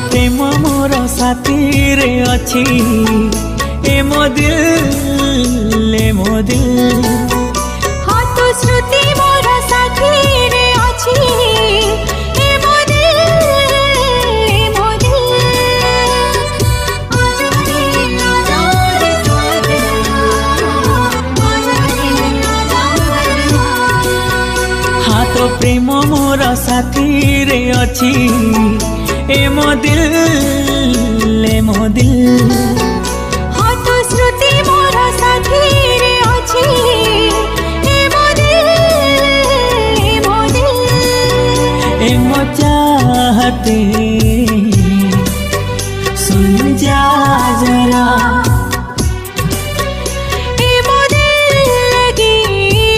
प्रेम मोर साथी रे अच्छी ए मो दिल हाँ तो श्रुति मोर साथी रे अच्छी ए मो दिल हाँ तो प्रेम मोर साथी रे अच्छी ए मो दिल हाँ तो श्रुति मोर साथी रे अच्छी ए मो ए मो चाहते